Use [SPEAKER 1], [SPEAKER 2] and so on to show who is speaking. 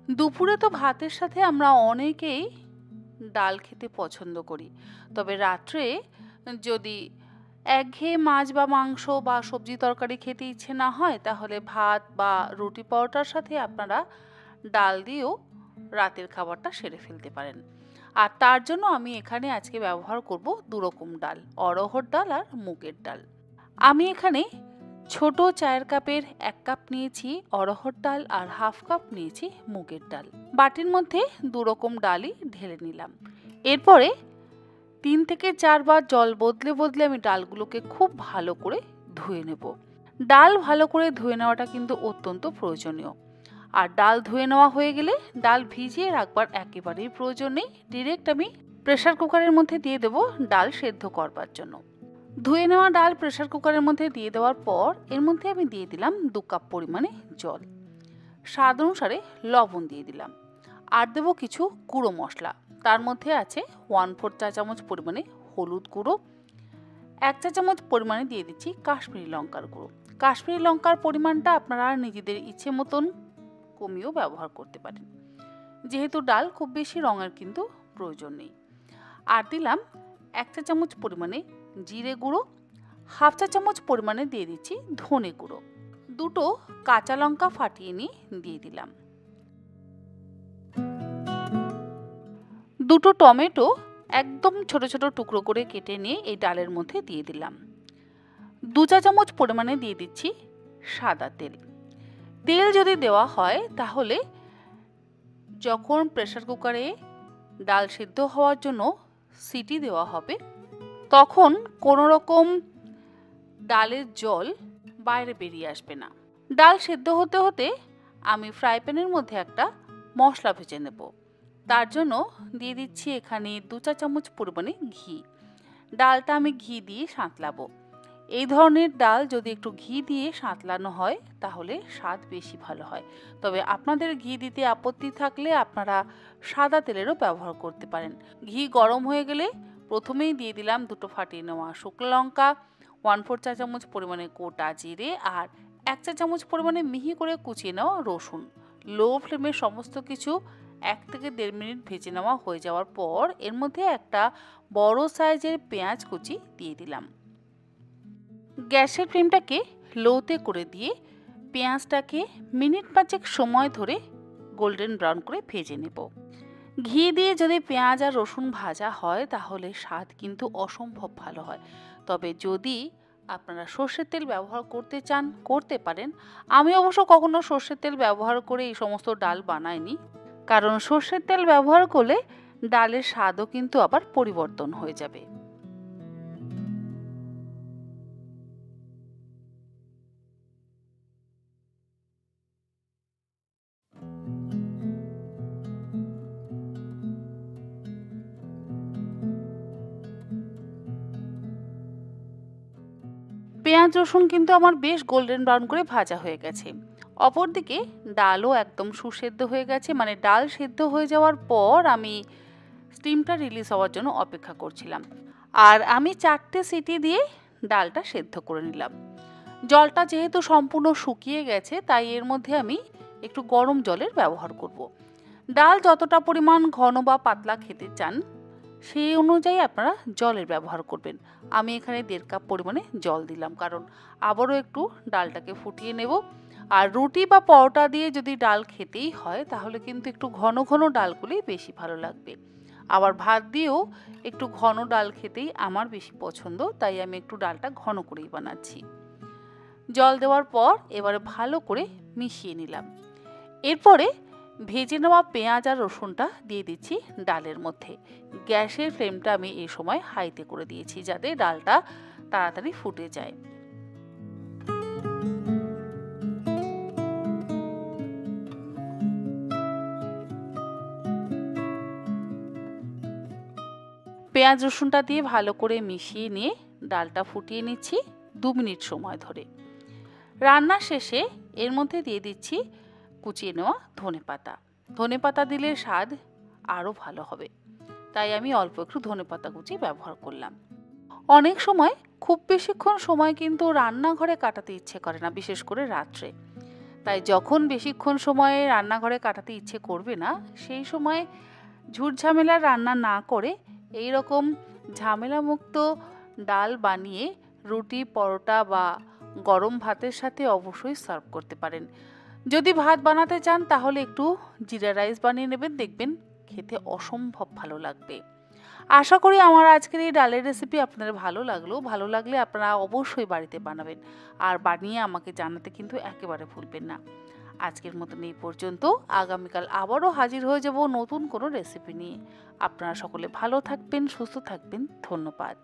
[SPEAKER 1] দুপুরে তো ভাতের সাথে আমরা অনেকেই ডাল খেতে পছন্দ করি, তবে রাত্রে যদি একঘেয়ে মাছ বা মাংস বা সবজি তরকারি খেতে ইচ্ছে না হয়, তাহলে ভাত বা রুটি পরোটার সাথে আপনারা ডাল দিয়েও রাতের খাবারটা সেরে ফেলতে পারেন। আর তার জন্য আমি এখানে আজকে ব্যবহার করব দুরকম ডাল, অড়হর ডাল আর মুগের ডাল। আমি এখানে ছোট চায়ের কাপের 1 কাপ নিয়েছি অড়হর ডাল আর হাফ কাপ নিয়েছি মুগের ডাল। বাটির মধ্যে দুরকম ডালই ঢেলে নিলাম। এরপরে 3 থেকে 4 বার জল বদলে বদলে আমি ডালগুলোকে খুব ভালো করে ধুয়ে নেব। ডাল ভালো করে ধুয়ে নেওয়াটা কিন্তু অত্যন্ত প্রয়োজনীয়। আর ডাল ধুয়ে নেওয়া হয়ে গেলে ডাল ভিজিয়ে রাখবার একেবারেই প্রয়োজন নেই, ডিরেক্ট আমি প্রেসার কুকারের মধ্যে দিয়ে দেব ডাল সেদ্ধ করবার জন্য। ধুয়ে নেওয়া ডাল প্রেসার কুকারের মধ্যে দিয়ে দেওয়ার পর এর মধ্যে আমি দিয়ে দিলাম 2 কাপ পরিমাণে জল, স্বাদ অনুসারে লবণ দিয়ে দিলাম, আর দেবো কিছু গুঁড়ো মশলা। তার মধ্যে আছে 1/4 চা চামচ পরিমাণে হলুদ গুঁড়ো, 1 চা চামচ পরিমাণে দিয়ে দিচ্ছি কাশ্মীরি লঙ্কার গুঁড়ো। কাশ্মীরি লঙ্কার পরিমাণটা আপনারা নিজেদের ইচ্ছে মতন কমিয়েও ব্যবহার করতে পারেন, যেহেতু ডাল খুব বেশি রঙের কিন্তু প্রয়োজন নেই। আর দিলাম 1 চা চামচ পরিমাণে জিরে গুঁড়ো, হাফ চা চামচ পরিমাণে দিয়ে দিচ্ছি ধনে গুঁড়ো, 2টো কাঁচা লঙ্কা ফাটিয়ে নিয়ে দিয়ে দিলাম, 2টো টমেটো একদম ছোট ছোট টুকরো করে কেটে নিয়ে এই ডালের মধ্যে দিয়ে দিলাম, 2 চা চামচ পরিমাণে দিয়ে দিচ্ছি সাদা তেল। তেল যদি দেওয়া হয় তাহলে যখন প্রেসার কুকারে ডাল সিদ্ধ হওয়ার জন্য সিটি দেওয়া হবে, তখন কোনো রকম ডালের জল বাইরে বেরিয়ে আসবে না। ডাল সেদ্ধ হতে হতে আমি ফ্রাই প্যানের মধ্যে একটা মশলা ভেজে নেব। তার জন্য দিয়ে দিচ্ছি এখানে 2 চা চামচ পরিমাণে ঘি। ডালটা আমি ঘি দিয়ে সাঁতলাবো। এই ধরনের ডাল যদি একটু ঘি দিয়ে সাঁতলানো হয় তাহলে স্বাদ বেশি ভালো হয়। তবে আপনাদের ঘি দিতে আপত্তি থাকলে আপনারা সাদা তেলেরও ব্যবহার করতে পারেন। ঘি গরম হয়ে গেলে প্রথমেই দিয়ে দিলাম 2টো ফাটিয়ে নেওয়া শুকনো লঙ্কা, 1/4 চা চামচ পরিমাণে গোটা জিরে আর 1 চা চামচ পরিমাণে মিহি করে কুচিয়ে নেওয়া রসুন। লো ফ্লেমে সমস্ত কিছু 1 থেকে 1.5 মিনিট ভেজে নেওয়া হয়ে যাওয়ার পর এর মধ্যে একটা বড় সাইজের পেঁয়াজ কুচি দিয়ে দিলাম। গ্যাসের ফ্লেমটাকে লোতে করে দিয়ে পেঁয়াজটাকে মিনিট 5 সময় ধরে গোল্ডেন ব্রাউন করে ভেজে নেব। ঘি দিয়ে যদি পেঁয়াজ আর রসুন ভাজা হয় তাহলে স্বাদ কিন্তু অসম্ভব ভালো হয়। তবে যদি আপনারা সর্ষের তেল ব্যবহার করতে চান করতে পারেন। আমি অবশ্য কখনো সর্ষের তেল ব্যবহার করে এই সমস্ত ডাল বানাইনি, কারণ সর্ষের তেল ব্যবহার করলে ডালের স্বাদও কিন্তু আবার পরিবর্তন হয়ে যাবে। পেঁয়াজ রসুন কিন্তু আমার বেশ গোল্ডেন ব্রাউন করে ভাজা হয়ে গেছে। অপরদিকে ডালও একদম সুসেদ্ধ হয়ে গেছে, মানে ডাল সেদ্ধ হয়ে যাওয়ার পর আমি স্টিমটা রিলিজ হওয়ার জন্য অপেক্ষা করছিলাম। আর আমি 4টে সিটি দিয়ে ডালটা সেদ্ধ করে নিলাম। জলটা যেহেতু সম্পূর্ণ শুকিয়ে গেছে তাই এর মধ্যে আমি একটু গরম জলের ব্যবহার করব। ডাল যতটা পরিমাণ ঘন বা পাতলা খেতে চান সেই অনুযায়ী আপনারা জলের ব্যবহার করবেন। আমি এখানে 1.5 কাপ পরিমাণে জল দিলাম, কারণ আবারও একটু ডালটাকে ফুটিয়ে নেব। আর রুটি বা পরোটা দিয়ে যদি ডাল খেতেই হয় তাহলে কিন্তু একটু ঘন ঘন ডালগুলি বেশি ভালো লাগবে। আবার ভাত দিয়েও একটু ঘন ডাল খেতেই আমার বেশি পছন্দ, তাই আমি একটু ডালটা ঘন করেই বানাচ্ছি। জল দেওয়ার পর এবারে ভালো করে মিশিয়ে নিলাম। এরপরে ভেজে নেওয়া পেঁয়াজ আর রসুনটা দিয়ে দিচ্ছি ডালের মধ্যে। গ্যাসের ফ্লেমটা আমি এই সময় হাইতে করে দিয়েছি যাতে ডালটা তাড়াতাড়ি ফুটে যায়। পেঁয়াজ রসুনটা দিয়ে ভালো করে মিশিয়ে নিয়ে ডালটা ফুটিয়ে নিচ্ছি 2 মিনিট সময় ধরে। রান্না শেষে এর মধ্যে দিয়ে দিচ্ছি কুচিয়ে নেওয়া ধনেপাতা। ধনেপাতা দিলে স্বাদ আরও ভালো হবে, তাই আমি অল্প একটু ধনেপাতা কুচি ব্যবহার করলাম। অনেক সময় খুব বেশিক্ষণ সময় কিন্তু রান্নাঘরে কাটাতে ইচ্ছে করে না, বিশেষ করে রাত্রে। তাই যখন বেশিক্ষণ সময় রান্নাঘরে কাটাতে ইচ্ছে করবে না, সেই সময় ঝুটঝামেলার রান্না না করে এই রকম ঝামেলামুক্ত ডাল বানিয়ে রুটি, পরোটা বা গরম ভাতের সাথে অবশ্যই সার্ভ করতে পারেন। যদি ভাত বানাতে চান তাহলে একটু জিরা রাইস বানিয়ে নেবেন, দেখবেন খেতে অসম্ভব ভালো লাগবে। আশা করি আমার আজকের এই ডালের রেসিপি আপনাদের ভালো লাগলে আপনারা অবশ্যই বাড়িতে বানাবেন, আর বানিয়ে আমাকে জানাতে কিন্তু একেবারে ভুলবেন না। আজকের মতন এই পর্যন্ত। আগামীকাল আবারও হাজির হয়ে যাব নতুন কোনো রেসিপি নিয়ে। আপনারা সকলে ভালো থাকবেন, সুস্থ থাকবেন। ধন্যবাদ।